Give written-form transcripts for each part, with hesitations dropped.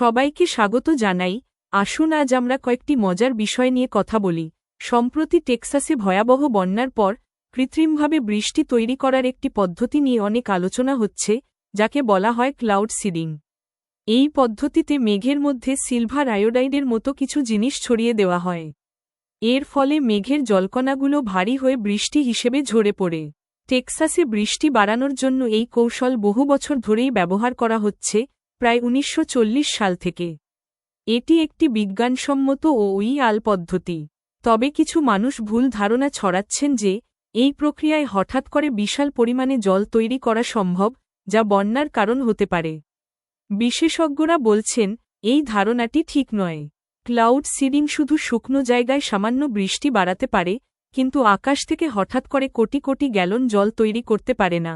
সবাইকে স্বাগত জানাই। আসুন আজ আমরা কয়েকটি মজার বিষয় নিয়ে কথা বলি। সম্প্রতি টেক্সাসে ভয়াবহ বন্যার পর কৃত্রিমভাবে বৃষ্টি তৈরি করার একটি পদ্ধতি নিয়ে অনেক আলোচনা হচ্ছে, যাকে বলা হয় ক্লাউড সিডিং। এই পদ্ধতিতে মেঘের মধ্যে সিলভার আয়োডাইডের মতো কিছু জিনিস ছড়িয়ে দেওয়া হয়। এর ফলে মেঘের জলকণাগুলো ভারী হয়ে বৃষ্টি হিসেবে ঝরে পড়ে। টেক্সাসে বৃষ্টি বাড়ানোর জন্য এই কৌশল বহু বছর ধরেই ব্যবহার করা হচ্ছে, প্রায় ১৯৪০ সাল থেকে। এটি একটি বিজ্ঞানসম্মত ও আল পদ্ধতি। তবে কিছু মানুষ ভুল ধারণা ছড়াচ্ছেন যে এই প্রক্রিয়ায় হঠাৎ করে বিশাল পরিমাণে জল তৈরি করা সম্ভব, যা বন্যার কারণ হতে পারে। বিশেষজ্ঞরা বলছেন এই ধারণাটি ঠিক নয়। ক্লাউড সিডিং শুধু শুকনো জায়গায় সামান্য বৃষ্টি বাড়াতে পারে, কিন্তু আকাশ থেকে হঠাৎ করে কোটি কোটি গ্যালন জল তৈরি করতে পারে না।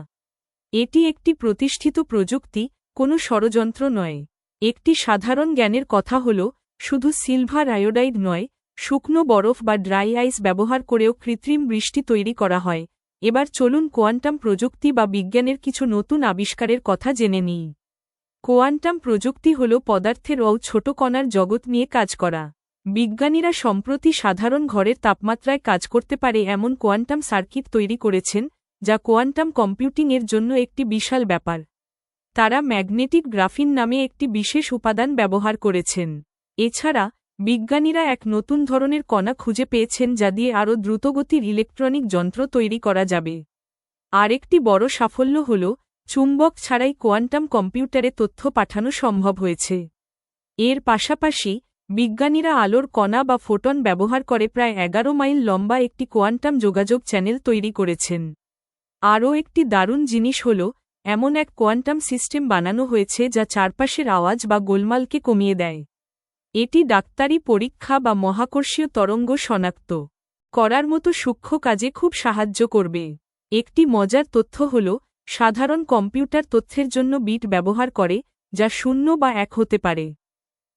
এটি একটি প্রতিষ্ঠিত প্রযুক্তি, কোনো ষড়যন্ত্র নয়। একটি সাধারণ জ্ঞানের কথা হল, শুধু সিলভার আয়োডাইড নয়, শুকনো বরফ বা ড্রাই আইস ব্যবহার করেও কৃত্রিম বৃষ্টি তৈরি করা হয়। এবার চলুন কোয়ান্টাম প্রযুক্তি বা বিজ্ঞানের কিছু নতুন আবিষ্কারের কথা জেনে নিই। কোয়ান্টাম প্রযুক্তি হল পদার্থের ছোট কণার জগৎ নিয়ে কাজ করা। বিজ্ঞানীরা সম্প্রতি সাধারণ ঘরের তাপমাত্রায় কাজ করতে পারে এমন কোয়ান্টাম সার্কিট তৈরি করেছেন, যা কোয়ান্টাম কম্পিউটিংয়ের জন্য একটি বিশাল ব্যাপার। তারা ম্যাগনেটিক গ্রাফিন নামে একটি বিশেষ উপাদান ব্যবহার করেছেন। এছাড়া বিজ্ঞানীরা এক নতুন ধরনের কণা খুঁজে পেয়েছেন যা দিয়ে আরও দ্রুতগতির ইলেকট্রনিক যন্ত্র তৈরি করা যাবে। আরেকটি বড় সাফল্য হল চুম্বক ছাড়াই কোয়ান্টাম কম্পিউটারে তথ্য পাঠানো সম্ভব হয়েছে। এর পাশাপাশি বিজ্ঞানীরা আলোর কণা বা ফোটন ব্যবহার করে প্রায় ১১ মাইল লম্বা একটি কোয়ান্টাম যোগাযোগ চ্যানেল তৈরি করেছেন। আরও একটি দারুণ জিনিস হল, এমন এক কোয়ান্টাম সিস্টেম বানানো হয়েছে যা চারপাশের আওয়াজ বা গোলমালকে কমিয়ে দেয়। এটি ডাক্তারি পরীক্ষা বা মহাকর্ষীয় তরঙ্গ শনাক্ত করার মতো সূক্ষ্ম কাজে খুব সাহায্য করবে। একটি মজার তথ্য হল, সাধারণ কম্পিউটার তথ্যের জন্য বিট ব্যবহার করে, যা ০ বা ১ হতে পারে।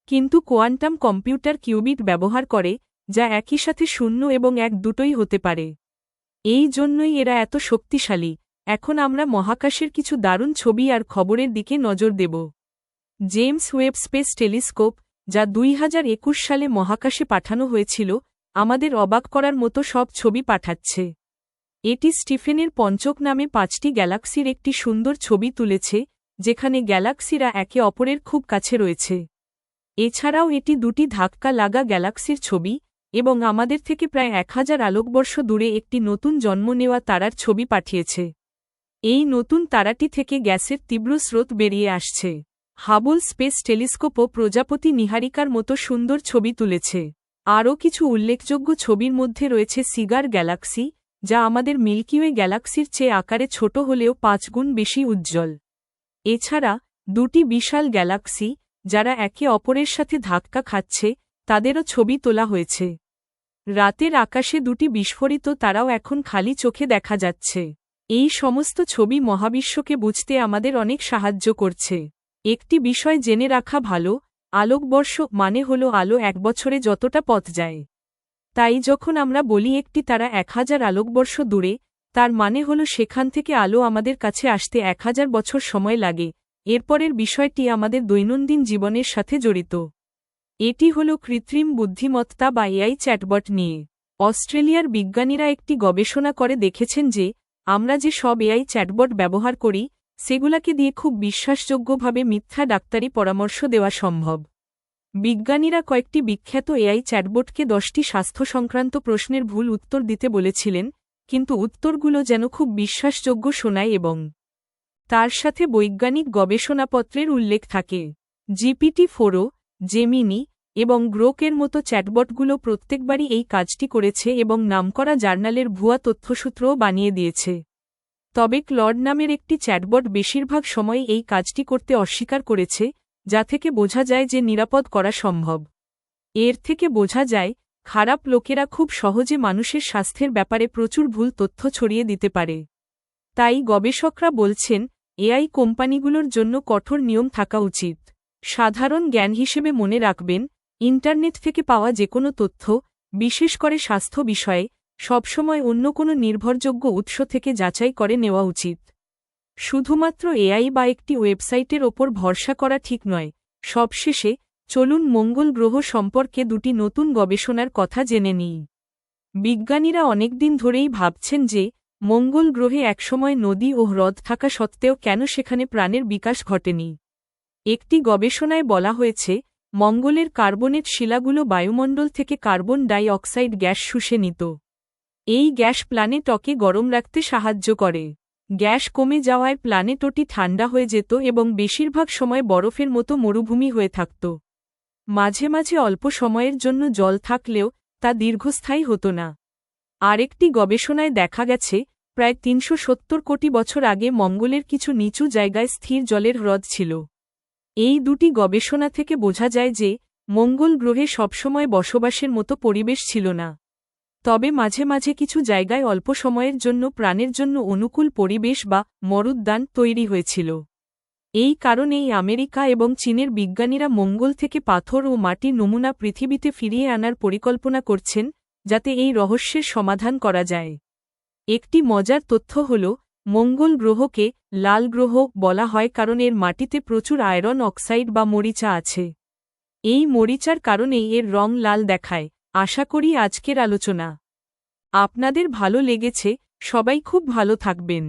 কিন্তু কোয়ান্টাম কম্পিউটার কিউবিট ব্যবহার করে, যা একই সাথে ০ এবং ১ দুটোই হতে পারে। এই জন্যই এরা এত শক্তিশালী। এখন আমরা মহাকাশের কিছু দারুণ ছবি আর খবরের দিকে নজর দেব। জেমস ওয়েব স্পেস টেলিস্কোপ, যা ২০২১ সালে মহাকাশে পাঠানো হয়েছিল, আমাদের অবাক করার মতো সব ছবি পাঠাচ্ছে। এটি স্টিফেনের পঞ্চক নামে ৫টি গ্যালাক্সির একটি সুন্দর ছবি তুলেছে, যেখানে গ্যালাক্সিরা একে অপরের খুব কাছে রয়েছে। এছাড়াও এটি দুটি ধাক্কা লাগা গ্যালাক্সির ছবি, এবং আমাদের থেকে প্রায় ১০০০ আলোকবর্ষ দূরে একটি নতুন জন্ম নেওয়া তারার ছবি পাঠিয়েছে। এই নতুন তারাটি থেকে গ্যাসের তীব্র স্রোত বেরিয়ে আসছে। হাবল স্পেস টেলিস্কোপও প্রজাপতি নীহারিকার মতো সুন্দর ছবি তুলেছে। আরও কিছু উল্লেখযোগ্য ছবির মধ্যে রয়েছে সিগার গ্যালাক্সি, যা আমাদের মিল্কিওয়ে গ্যালাক্সির চেয়ে আকারে ছোট হলেও ৫ গুণ বেশি উজ্জ্বল। এছাড়া দুটি বিশাল গ্যালাক্সি, যারা একে অপরের সাথে ধাক্কা খাচ্ছে, তাদেরও ছবি তোলা হয়েছে। রাতের আকাশে দুটি বিস্ফোরিত তারাও এখন খালি চোখে দেখা যাচ্ছে। এই সমস্ত ছবি মহাবিশ্বকে বুঝতে আমাদের অনেক সাহায্য করছে। একটি বিষয় জেনে রাখা ভালো, আলোকবর্ষ মানে হল আলো ১ বছরে যতটা পথ যায়। তাই যখন আমরা বলি একটি তারা ১০০০ আলোকবর্ষ দূরে, তার মানে হল সেখান থেকে আলো আমাদের কাছে আসতে ১০০০ বছর সময় লাগে। এরপরের বিষয়টি আমাদের দৈনন্দিন জীবনের সাথে জড়িত। এটি হল কৃত্রিম বুদ্ধিমত্তা বা এআই চ্যাটবট নিয়ে। অস্ট্রেলিয়ার বিজ্ঞানীরা একটি গবেষণা করে দেখেছেন যে আমরা যে সব এআই চ্যাটবট ব্যবহার করি, সেগুলাকে দিয়ে খুব বিশ্বাসযোগ্যভাবে মিথ্যা ডাক্তারি পরামর্শ দেওয়া সম্ভব। বিজ্ঞানীরা কয়েকটি বিখ্যাত এআই চ্যাটবটকে ১০টি স্বাস্থ্য সংক্রান্ত প্রশ্নের ভুল উত্তর দিতে বলেছিলেন, কিন্তু উত্তরগুলো যেন খুব বিশ্বাসযোগ্য শোনায় এবং তার সাথে বৈজ্ঞানিক গবেষণাপত্রের উল্লেখ থাকে। জিপিটি-4, জেমিনি এবং গ্রোকের মতো চ্যাটবটগুলো প্রত্যেকবারই এই কাজটি করেছে এবং নামকরা জার্নালের ভুয়া তথ্যসূত্রও বানিয়ে দিয়েছে। তবে ক্লড নামের একটি চ্যাটবট বেশিরভাগ সময় এই কাজটি করতে অস্বীকার করেছে, যা থেকে বোঝা যায় যে নিরাপদ করা সম্ভব। এর থেকে বোঝা যায়, খারাপ লোকেরা খুব সহজে মানুষের স্বাস্থ্যের ব্যাপারে প্রচুর ভুল তথ্য ছড়িয়ে দিতে পারে। তাই গবেষকরা বলছেন, এআই কোম্পানিগুলোর জন্য কঠোর নিয়ম থাকা উচিত। সাধারণ জ্ঞান হিসেবে মনে রাখবেন, ইন্টারনেট থেকে পাওয়া যেকোনো তথ্য, বিশেষ করে স্বাস্থ্য বিষয়ে, সবসময় অন্য কোনো নির্ভরযোগ্য উৎস থেকে যাচাই করে নেওয়া উচিত। শুধুমাত্র এআই বা একটি ওয়েবসাইটের ওপর ভরসা করা ঠিক নয়। সবশেষে চলুন মঙ্গল গ্রহ সম্পর্কে দুটি নতুন গবেষণার কথা জেনে নিই। বিজ্ঞানীরা অনেকদিন ধরেই ভাবছেন যে মঙ্গল গ্রহে একসময় নদী ও হ্রদ থাকা সত্ত্বেও কেন সেখানে প্রাণের বিকাশ ঘটেনি। একটি গবেষণায় বলা হয়েছে মঙ্গলের কার্বনেট শিলাগুলো বায়ুমণ্ডল থেকে কার্বন ডাই অক্সাইড গ্যাস শুষে নিত। এই গ্যাস প্ল্যানেটকে গরম রাখতে সাহায্য করে। গ্যাস কমে যাওয়ায় প্ল্যানেটটি ঠান্ডা হয়ে যেত এবং বেশিরভাগ সময় বরফের মতো মরুভূমি হয়ে থাকত। মাঝে মাঝে অল্প সময়ের জন্য জল থাকলেও তা দীর্ঘস্থায়ী হতো না। আরেকটি গবেষণায় দেখা গেছে প্রায় ৩৭০ কোটি বছর আগে মঙ্গলের কিছু নিচু জায়গায় স্থির জলের হ্রদ ছিল। এই দুটি গবেষণা থেকে বোঝা যায় যে মঙ্গল গ্রহে সবসময় বসবাসের মতো পরিবেশ ছিল না। তবে মাঝে মাঝে কিছু জায়গায় অল্প সময়ের জন্য প্রাণের জন্য অনুকূল পরিবেশ বা মরুদ্যান তৈরি হয়েছিল। এই কারণেই আমেরিকা এবং চীনের বিজ্ঞানীরা মঙ্গল থেকে পাথর ও মাটির নমুনা পৃথিবীতে ফিরিয়ে আনার পরিকল্পনা করছেন, যাতে এই রহস্যের সমাধান করা যায়। একটি মজার তথ্য হল মঙ্গল গ্রহকে লাল গ্রহ বলা হয় কারণ এর মাটিতে প্রচুর আয়রন অক্সাইড বা মরিচা আছে। এই মরিচার কারণেই এর রং লাল দেখায়। আশা করি আজকের আলোচনা আপনাদের ভালো লেগেছে। সবাই খুব ভালো থাকবেন।